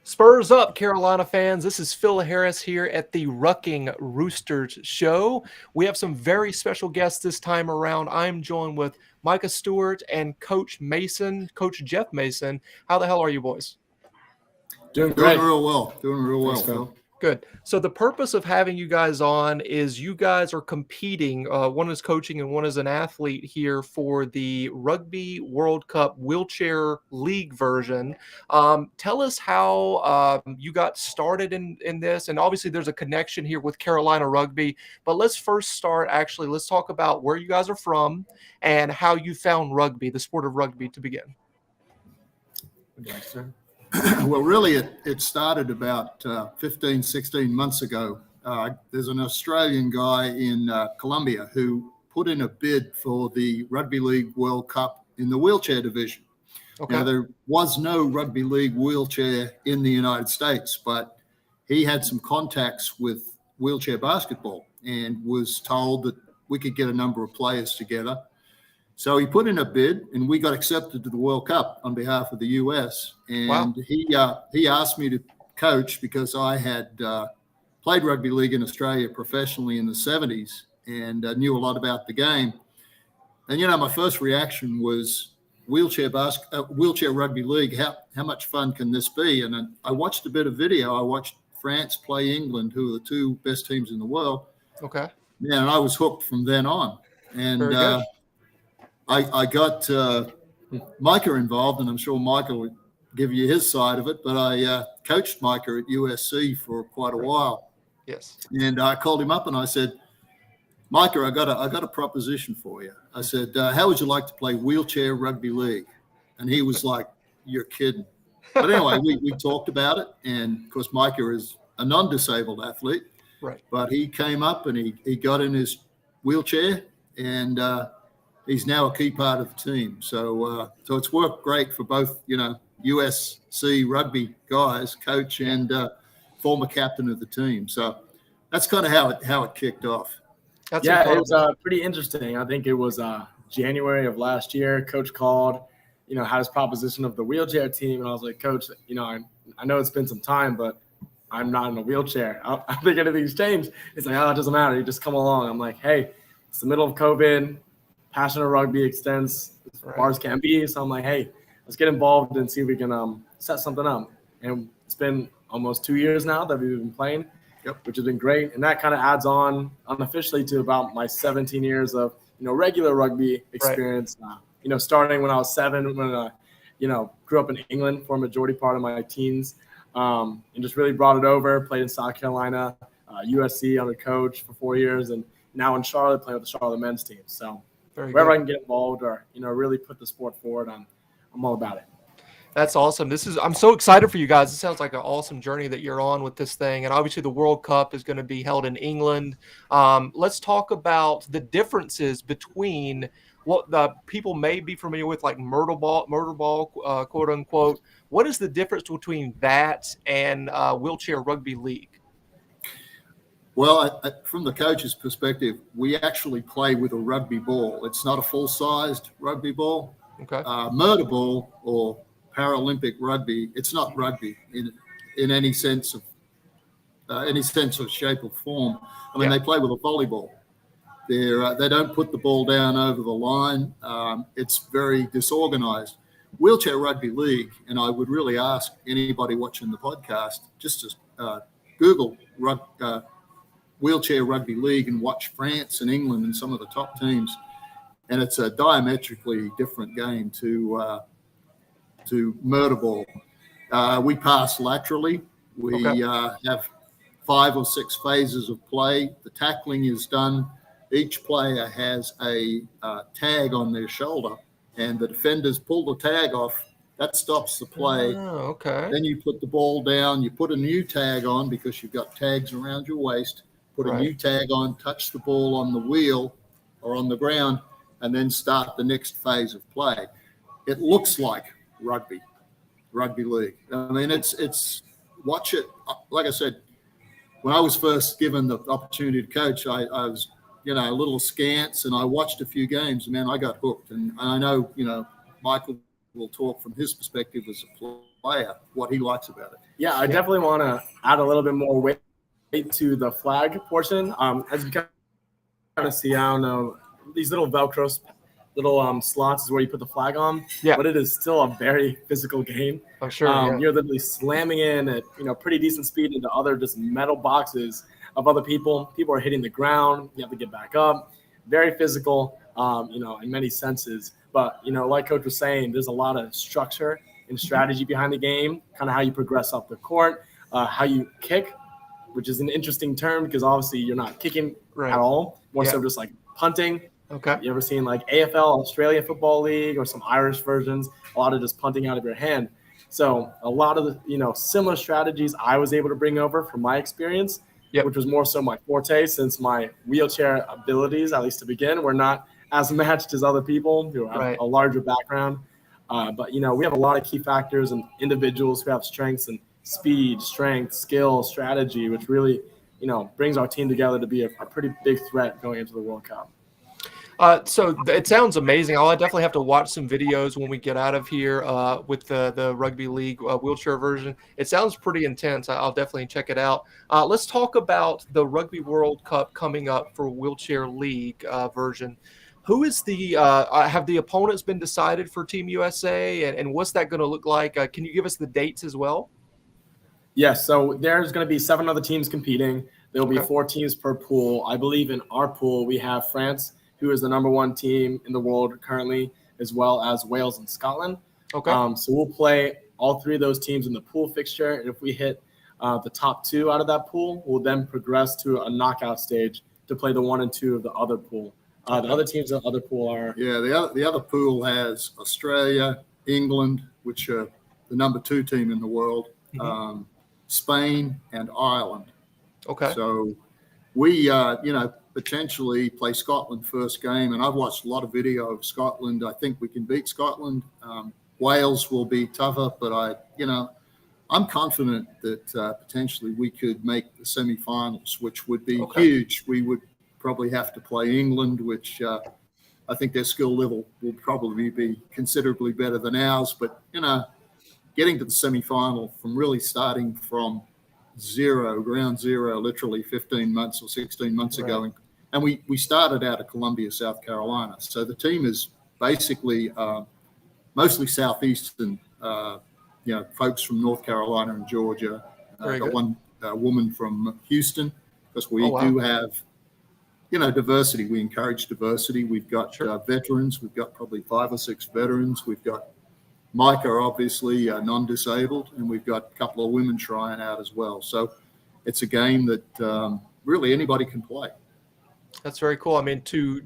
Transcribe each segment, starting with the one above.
Spurs up, Carolina fans. This is Phil Harris here at the Ruckin Roosters Show. We have some very special guests this time around. I'm joined with Micah Stewart and Coach Geoff Mason. How the hell are you boys? Doing real well. Thanks, Phil. Good. So the purpose of having you guys on is you guys are competing. One is coaching and one is an athlete here for the Rugby World Cup Wheelchair League version. Tell us how you got started in this. And obviously there's a connection here with Carolina Rugby. But let's first start, let's talk about where you guys are from and how you found rugby, the sport of rugby, to begin. Well, really, it started about 15, 16 months ago. There's an Australian guy in Colombia who put in a bid for the Rugby League World Cup in the wheelchair division. Okay. Now, there was no Rugby League wheelchair in the United States, but he had some contacts with wheelchair basketball and was told that we could get a number of players together. So he put in a bid, and we got accepted to the World Cup on behalf of the U.S. And wow. He asked me to coach because I had played rugby league in Australia professionally in the 70s and knew a lot about the game. And, my first reaction was wheelchair rugby league. How much fun can this be? And I watched a bit of video. I watched France play England, who are the two best teams in the world. Okay. Yeah, and I was hooked from then on. And very good. I got Micah involved, and I'm sure Micah would give you his side of it, but I coached Micah at USC for quite a while. Yes. And I called him up and I said, Micah, I got a proposition for you. I said, how would you like to play wheelchair rugby league? And he was like, you're kidding. But anyway, we talked about it, and of course Micah is a non-disabled athlete. Right. But he came up and he got in his wheelchair, and he's now a key part of the team. So it's worked great for both, USC rugby guys, coach and former captain of the team. So that's kind of how it kicked off. It was pretty interesting. I think it was January of last year. Coach called, had his proposition of the wheelchair team. And I was like, Coach, I know it's been some time, but I'm not in a wheelchair. I think anything's changed. It's like, it doesn't matter. You just come along. I'm like, hey, it's the middle of COVID. Passion of rugby extends as far as can be. So I'm like, hey, let's get involved and see if we can set something up. And it's been almost 2 years now that we've been playing, which has been great. And that kind of adds on unofficially to about my 17 years of, regular rugby experience. Right. Starting when I was 7, when I, grew up in England for a majority part of my teens, and just really brought it over, played in South Carolina, USC under coach for 4 years, and now in Charlotte, playing with the Charlotte men's team. So wherever I can get involved or, really put the sport forward, I'm all about it. That's awesome. I'm so excited for you guys. It sounds like an awesome journey that you're on with this thing. And obviously the World Cup is going to be held in England. Let's talk about the differences between what the people may be familiar with, like murder ball, quote unquote. What is the difference between that and wheelchair rugby league? Well, from the coach's perspective, we actually play with a rugby ball. It's not a full-sized rugby ball. Okay. Murder ball or Paralympic rugby, it's not rugby in any sense of shape or form. I mean, they play with a volleyball. They don't put the ball down over the line. It's very disorganized. Wheelchair rugby league, and I would really ask anybody watching the podcast just to Google wheelchair rugby league and watch France and England and some of the top teams, and it's a diametrically different game to murder ball. We pass laterally. We have 5 or 6 phases of play. The tackling is done. Each player has a tag on their shoulder, and the defenders pull the tag off That stops the play. Oh, okay. Then you put the ball down. You put a new tag on because you've got tags around your waist. Put a new tag on, touch the ball on the wheel or on the ground, and then start the next phase of play. It looks like rugby league. I mean, it's watch it. Like I said, when I was first given the opportunity to coach, I was, a little askance, and I watched a few games, and man, I got hooked. And I know, Michael will talk from his perspective as a player, what he likes about it. Yeah, I definitely want to add a little bit more weight to the flag portion. As you kind of see, I don't know, these little Velcro slots is where you put the flag on. Yeah. But it is still a very physical game. I'm sure. You're literally slamming in at pretty decent speed into other just metal boxes of other people. People are hitting the ground. You have to get back up. Very physical, in many senses. But, like Coach was saying, there's a lot of structure and strategy behind the game, kind of how you progress up the court, how you kick, which is an interesting term because obviously you're not kicking at all, more so just like punting. Okay. You ever seen like AFL, Australia Football League, or some Irish versions, a lot of just punting out of your hand. So a lot of the, similar strategies I was able to bring over from my experience, which was more so my forte since my wheelchair abilities, at least to begin, were not as matched as other people who have a larger background. But, we have a lot of key factors and individuals who have strengths and speed, strength, skill, strategy, which really, brings our team together to be a pretty big threat going into the World Cup. So it sounds amazing. I'll definitely have to watch some videos when we get out of here with the rugby league wheelchair version. It sounds pretty intense. I'll definitely check it out. Let's talk about the Rugby World Cup coming up for wheelchair league version. Who is have the opponents been decided for Team USA, and what's that going to look like? Can you give us the dates as well? Yes. So there's going to be 7 other teams competing. There will be 4 teams per pool. I believe in our pool we have France, who is the #1 team in the world currently, as well as Wales and Scotland. Okay. So we'll play all 3 of those teams in the pool fixture. And if we hit the top 2 out of that pool, we'll then progress to a knockout stage to play the 1 and 2 of the other pool. The other teams in the other pool are... Yeah, the other pool has Australia, England, which are the #2 team in the world, Spain, and Ireland. Okay. So we, potentially play Scotland first game, and I've watched a lot of video of Scotland. I think we can beat Scotland. Wales will be tougher, but I'm confident that potentially we could make the semifinals, which would be huge. We would probably have to play England, which I think their skill level will probably be considerably better than ours. But getting to the semifinal from really starting from ground zero, literally 15 months or 16 months ago. And we started out of Columbia, South Carolina. So the team is basically mostly Southeastern, folks from North Carolina and Georgia. Got one woman from Houston, because we do have, diversity. We encourage diversity. We've got veterans. We've got probably 5 or 6 veterans. We've got Micah, obviously, non-disabled, and we've got a couple of women trying out as well. So it's a game that really anybody can play. That's very cool. I mean, to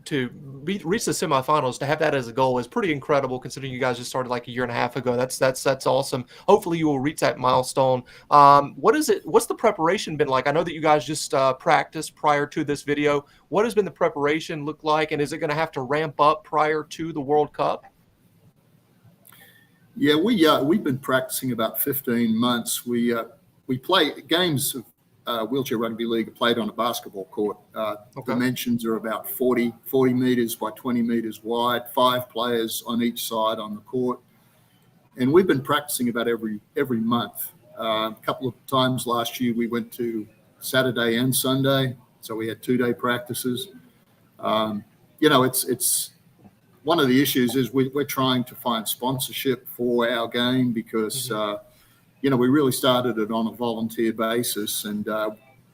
reach the semifinals, to have that as a goal is pretty incredible, considering you guys just started like a year and a half ago. That's awesome. Hopefully you will reach that milestone. What's the preparation been like? I know that you guys just practiced prior to this video. What has been the preparation look like, and is it going to have to ramp up prior to the World Cup? Yeah, we've been practicing about 15 months. We play games of wheelchair rugby league are played on a basketball court. Dimensions are about 40 meters by 20 meters wide, 5 players on each side on the court. And we've been practicing about every month. A couple of times last year we went to Saturday and Sunday, so we had 2-day practices. It's one of the issues is we're trying to find sponsorship for our game because, we really started it on a volunteer basis, and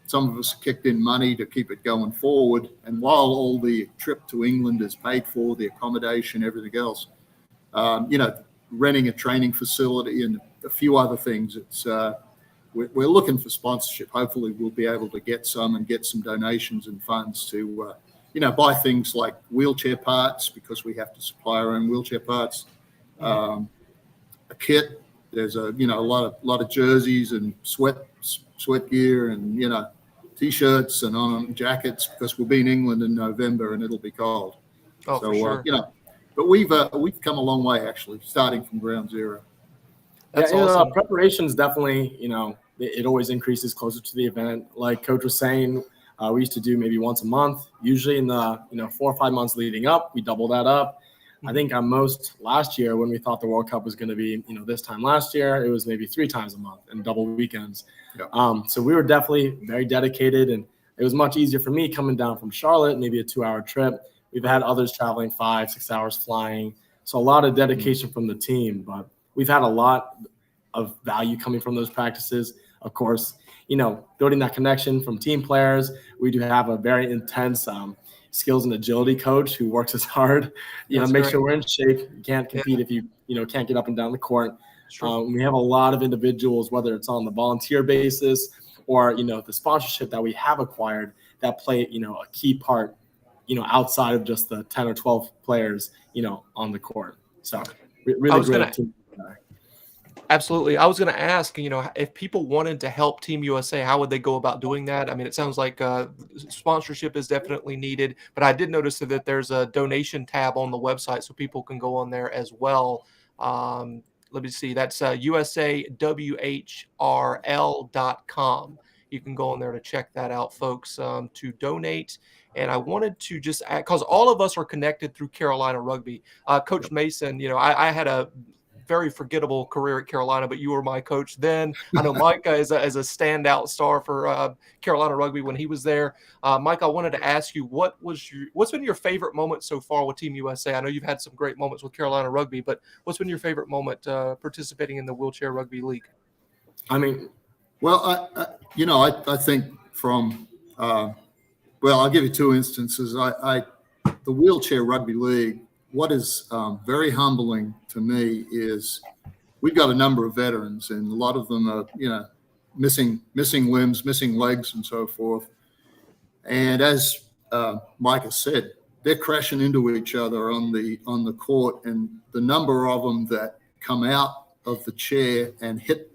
some of us kicked in money to keep it going forward. And while all the trip to England is paid for, the accommodation, everything else, renting a training facility and a few other things, it's we're looking for sponsorship. Hopefully we'll be able to get some donations and funds to buy things like wheelchair parts, because we have to supply our own wheelchair parts. a kit. There's a lot of jerseys and sweat gear and t-shirts and on jackets, because we'll be in England in November and it'll be cold. Oh, so for sure. But we've come a long way, actually, starting from ground zero. That's awesome. Preparations definitely, it always increases closer to the event. Like Coach was saying, we used to do maybe once a month. Usually in the 4 or 5 months leading up, we double that up. I think at most last year, when we thought the World Cup was going to be, this time last year, it was maybe 3 times a month and double weekends. Yeah. So we were definitely very dedicated, and it was much easier for me coming down from Charlotte, maybe a 2-hour trip. We've had others traveling 5-6 hours flying. So a lot of dedication from the team, but we've had a lot of value coming from those practices. Of course, building that connection from team players. We do have a very intense skills and agility coach who works as hard, make sure we're in shape. You can't compete if you can't get up and down the court. We have a lot of individuals, whether it's on the volunteer basis or, the sponsorship that we have acquired, that play, a key part, outside of just the 10 or 12 players, on the court. So really great team. Absolutely. I was going to ask, if people wanted to help Team USA, how would they go about doing that? I mean, it sounds like sponsorship is definitely needed, but I did notice that there's a donation tab on the website, so people can go on there as well. Let me see. That's usawhrl.com. You can go on there to check that out, folks, to donate. And I wanted to just add, because all of us are connected through Carolina Rugby. Coach Mason, I had a very forgettable career at Carolina, but you were my coach then. I know Micah is a standout star for Carolina Rugby when he was there. Micah, I wanted to ask you, what's been your favorite moment so far with Team USA? I know you've had some great moments with Carolina Rugby, but what's been your favorite moment participating in the Wheelchair Rugby League? I mean, well, I think from I'll give you 2 instances. The Wheelchair Rugby League. What is very humbling to me is we've got a number of veterans, and a lot of them are, missing limbs, missing legs, and so forth. And as Micah said, they're crashing into each other on the court, and the number of them that come out of the chair and hit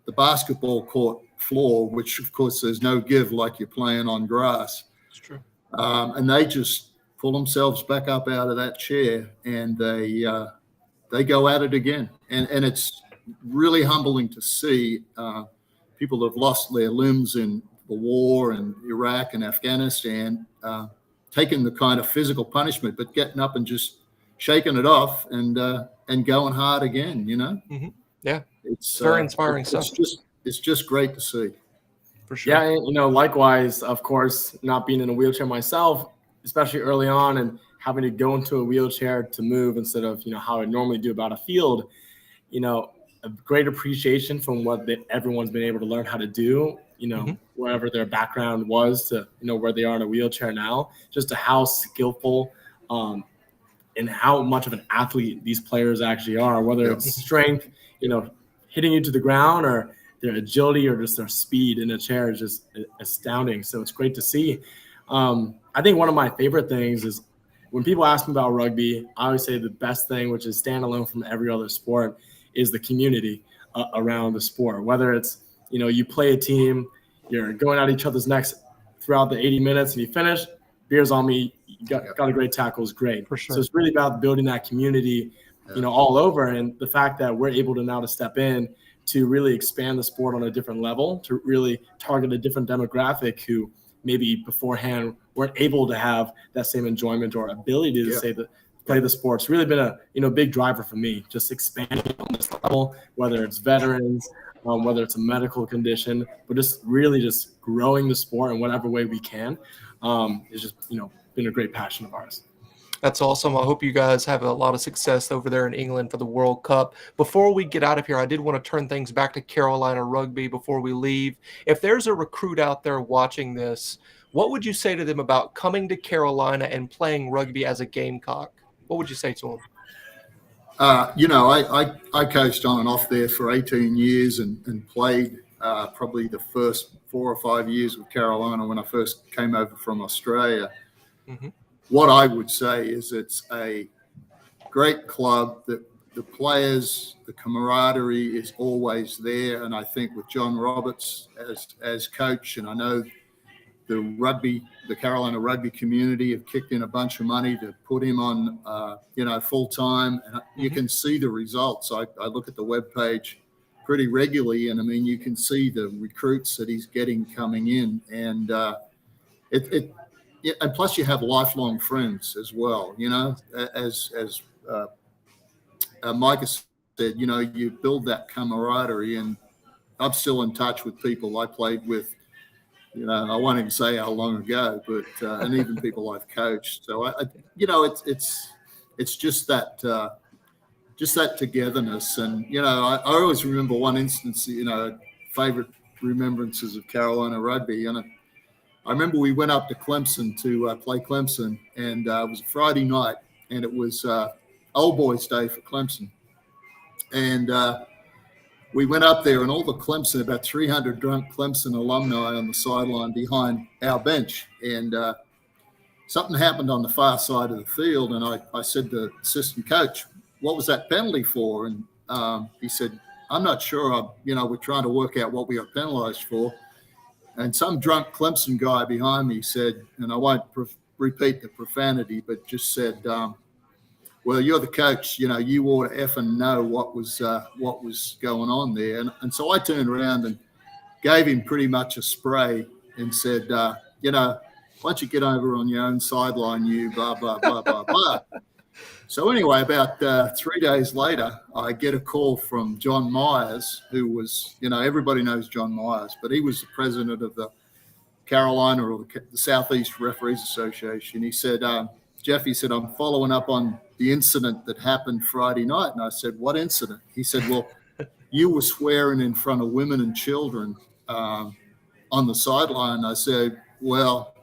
the basketball court floor, which of course there's no give like you're playing on grass. It's true. And they just pull themselves back up out of that chair, and they go at it again. And it's really humbling to see people that have lost their limbs in the war in Iraq and Afghanistan taking the kind of physical punishment, but getting up and just shaking it off and going hard again. Mm-hmm. Yeah, it's very inspiring stuff. It's just great to see. For sure. Yeah, likewise, of course, not being in a wheelchair myself, especially early on, and having to go into a wheelchair to move instead of, how I normally do about a field, a great appreciation from what everyone's been able to learn how to do, wherever their background was to, where they are in a wheelchair now, just to how skillful and how much of an athlete these players actually are, whether it's strength, hitting you to the ground, or their agility, or just their speed in a chair is just astounding. So it's great to see. I think one of my favorite things is when people ask me about rugby, I always say the best thing, which is standalone from every other sport, is the community around the sport. Whether it's, you play a team, you're going at each other's necks throughout the 80 minutes and you finish, beers on me, you got a great tackle is great. For sure. So it's really about building that community, all over. And the fact that we're able to now to step in to really expand the sport on a different level, to really target a different demographic who maybe beforehand weren't able to have that same enjoyment or ability to play the sports. Really been a big driver for me, just expanding on this level, whether it's veterans, whether it's a medical condition, but just really just growing the sport in whatever way we can. It's just been a great passion of ours. That's awesome. I hope you guys have a lot of success over there in England for the World Cup. Before we get out of here, I did want to turn things back to Carolina Rugby before we leave. If there's a recruit out there watching this, what would you say to them about coming to Carolina and playing rugby as a Gamecock? What would you say to them? I coached on and off there for 18 years and played probably the first 4 or 5 years with Carolina when I first came over from Australia. Mm-hmm. What I would say is it's a great club that the players, the camaraderie is always there. And I think with John Roberts as coach, and I know the Carolina Rugby community have kicked in a bunch of money to put him on, full time, and you can see the results. I look at the webpage pretty regularly, and I mean, you can see the recruits that he's getting coming in, and and plus you have lifelong friends as well. As Micah said, you build that camaraderie, and I'm still in touch with people I played with. I won't even say how long ago, but and even people I've coached. So it's just that togetherness, and I always remember one instance. Favorite remembrances of Carolina Rugby, and I remember we went up to Clemson to play Clemson, and it was a Friday night, and it was Old Boys Day for Clemson, and we went up there, and all the Clemson, about 300 drunk Clemson alumni on the sideline behind our bench. And something happened on the far side of the field. And I said to the assistant coach, what was that penalty for? And he said, I'm not sure. We're trying to work out what we got penalized for. And some drunk Clemson guy behind me said, and I won't repeat the profanity, but just said, well, you're the coach, you ought to effing know what was going on there. And so I turned around and gave him pretty much a spray and said, why don't you get over on your own sideline, you blah, blah, blah, blah, blah. So anyway, about 3 days later, I get a call from John Myers, who was, everybody knows John Myers, but he was the president of the Carolina or the Southeast Referees Association. He said, Geoff, he said, I'm following up on the incident that happened Friday night. And I said, what incident? He said, well, you were swearing in front of women and children on the sideline. I said, well,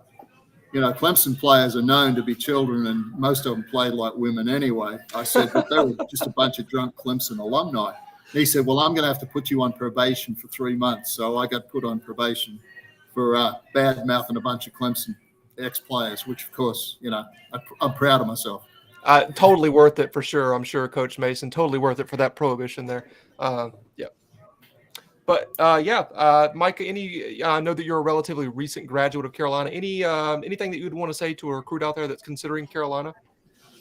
Clemson players are known to be children, and most of them played like women anyway. I said, but they were just a bunch of drunk Clemson alumni. He said, well, I'm going to have to put you on probation for 3 months. So I got put on probation for bad mouthing a bunch of Clemson ex-players, which, of course, I'm proud of myself. Totally worth it for sure. I'm sure, Coach Mason, totally worth it for that prohibition there. Yeah. But Micah, I know that you're a relatively recent graduate of Carolina. Anything that you'd want to say to a recruit out there that's considering Carolina?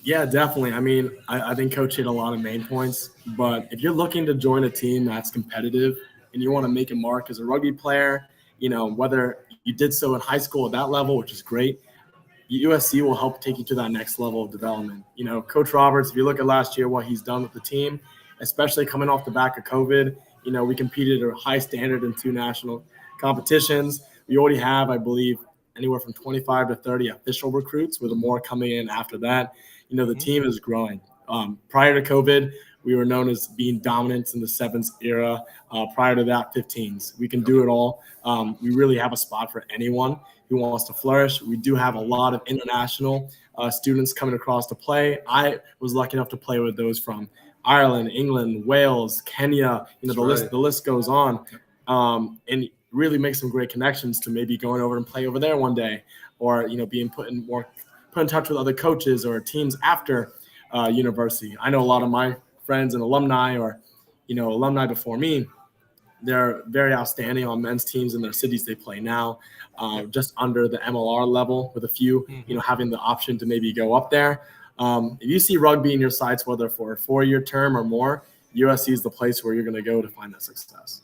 Yeah, definitely. I mean, I think Coach hit a lot of main points. But if you're looking to join a team that's competitive and you want to make a mark as a rugby player, whether you did so in high school at that level, which is great, USC will help take you to that next level of development. Coach Roberts, if you look at last year, what he's done with the team, especially coming off the back of COVID, we competed at a high standard in 2 national competitions. We already have, I believe, anywhere from 25 to 30 official recruits, with more coming in after that. The team is growing. Prior to COVID, we were known as being dominant in the 7s era. Prior to that, 15s. We can do it all. We really have a spot for anyone who wants to flourish. We do have a lot of international students coming across to play. I was lucky enough to play with those from Ireland, England, Wales, Kenya. The list goes on, and really make some great connections to maybe going over and play over there one day, or being put in touch with other coaches or teams after university. I know a lot of my friends and alumni, or alumni before me. They're very outstanding on men's teams in their cities they play now, just under the MLR level, with a few, having the option to maybe go up there. If you see rugby in your sights, whether for a 4-year term or more, USC is the place where you're going to go to find that success.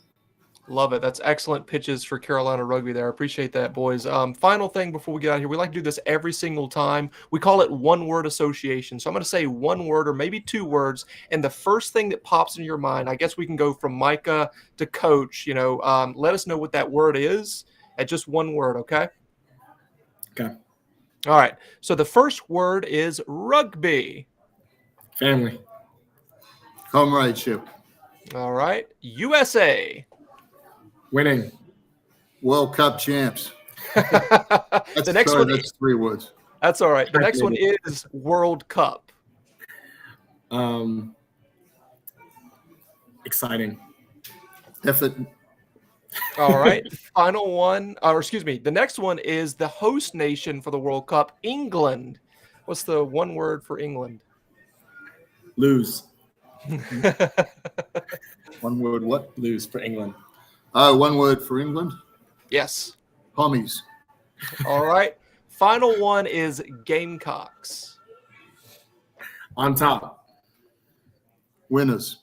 Love it. That's excellent pitches for Carolina Rugby there. I appreciate that, boys. Final thing before we get out of here, we like to do this every single time. We call it one-word association. So I'm going to say one word or maybe 2 words, and the first thing that pops in your mind, I guess we can go from Micah to Coach. Let us know what that word is at just one word, okay? Okay. All right. So the first word is rugby. Family. Comradeship. All right. USA. Winning. World Cup champs. The next one. That's 3 words. That's all right. The next one is World Cup. Exciting. Effort. All right. Final one. The next one is the host nation for the World Cup, England. What's the one word for England? Lose. One word what? Lose for England. Oh, one word for England. Yes. Hommies. All right. Final one is Gamecocks. On top. Winners.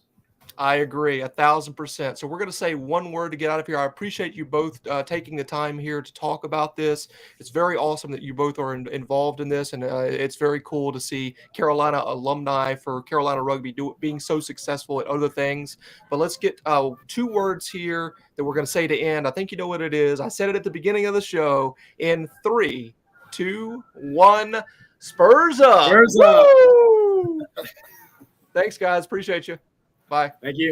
I agree 1,000%. So we're going to say one word to get out of here. I appreciate you both taking the time here to talk about this. It's very awesome that you both are involved in this, and it's very cool to see Carolina alumni for Carolina Rugby being so successful at other things. But let's get 2 words here that we're going to say to end. I think you know what it is. I said it at the beginning of the show. In 3, 2, 1, Spurs up! Spurs up! Thanks, guys. Appreciate you. Bye. Thank you.